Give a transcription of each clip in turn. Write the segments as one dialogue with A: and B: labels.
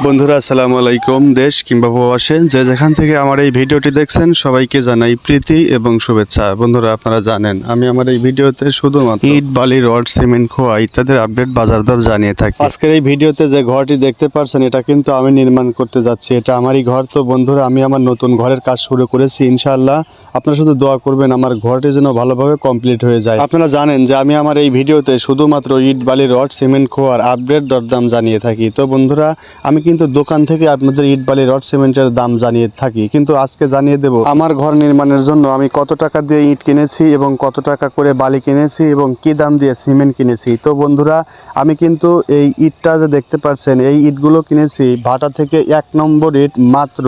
A: বন্ধুরা আসসালামু আলাইকুম। দেশ কিংবা প্রবাসে যে যেখান থেকে আমার এই ভিডিওটি দেখছেন সবাইকে জানাই প্রীতি এবং শুভেচ্ছা। বন্ধুরা আপনারা জানেন আমি আমার এই ভিডিওতে শুধুমাত্র ইট, বালি, রড, সিমেন্ট, খোয়া ইত্যাদির আপডেট বাজার দর জানিয়ে থাকি। আজকের এই ভিডিওতে যে ঘরটি দেখতে পাচ্ছেন এটা কিন্তু আমি নির্মাণ করতে যাচ্ছি। এটা আমারই ঘর। তো বন্ধুরা আমি আমার নতুন ঘরের কাজ শুরু করেছি ইনশাআল্লাহ। আপনারা শুধু দোয়া করবেন আমার ঘরটি যেন ভালোভাবে কমপ্লিট হয়ে যায়। আপনারা জানেন যে আমি আমার এই ভিডিওতে শুধুমাত্র ইট, বালি, রড, সিমেন্ট, খোয়ার আপডেট দরদাম জানিয়ে থাকি। তো বন্ধুরা আমি কিন্তু দোকান থেকে আপনাদের ইট, বালি, রড, সিমেন্টের দাম জানিয়ে থাকি, কিন্তু আজকে জানিয়ে দেব আমার ঘর নির্মাণের জন্য আমি কত টাকা দিয়ে ইট কিনেছি এবং কত টাকা করে বালি কিনেছি এবং কি দাম দিয়ে সিমেন্ট কিনেছি। তো বন্ধুরা আমি কিন্তু এই ইটটা যে দেখতে পাচ্ছেন এই ইটগুলো কিনেছি ভাটা থেকে 1 নম্বর ইট মাত্র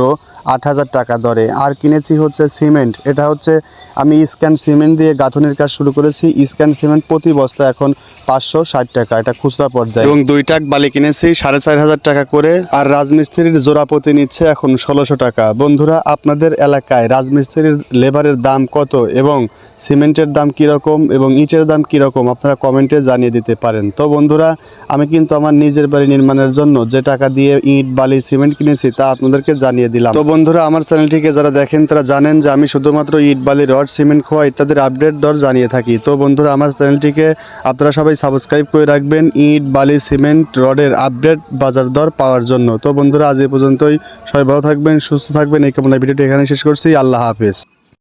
A: 8,000 টাকা দরে, আর কিনেছি হচ্ছে সিমেন্ট। এটা হচ্ছে আমি স্ক্যান সিমেন্ট দিয়ে গাঁথনির কাজ শুরু করেছি। স্ক্যান সিমেন্ট প্রতি বস্তা এখন 560 টাকা, এটা খুচরা পর্যায়ে। এবং 2 টাক বালি কিনেছি 4,500 টাকা করে, আর রাজমিস্ত্রির জোড়াপতি নিচ্ছে এখন 1600 টাকা। বন্ধুরা আপনাদের এলাকায় রাজমিস্ত্রির লেবারের দাম কত এবং সিমেন্টের দাম কীরকম এবং ইটের দাম কীরকম আপনারা কমেন্টে জানিয়ে দিতে পারেন। তো বন্ধুরা আমি কিন্তু আমার নিজের বাড়ি নির্মাণের জন্য যে টাকা দিয়ে ইট, বালি, সিমেন্ট কিনেছি তা আপনাদেরকে জানিয়ে দিলাম। তো বন্ধুরা আমার চ্যানেলটিকে যারা দেখেন তারা জানেন যে আমি শুধুমাত্র ইট, বালি, রড, সিমেন্ট, খোয়া ইত্যাদির আপডেট দর জানিয়ে থাকি। তো বন্ধুরা আমার চ্যানেলটিকে আপনারা সবাই সাবস্ক্রাইব করে রাখবেন ইট, বালি, সিমেন্ট, রডের আপডেট বাজার দর পাওয়ার জন্য। তো বন্ধুরা আজ এই পর্যন্তই। সবাই ভালো থাকবেন, সুস্থ থাকবেন, এই কামনায় ভিডিওটি এখানে শেষ করছি। আল্লাহ হাফেজ।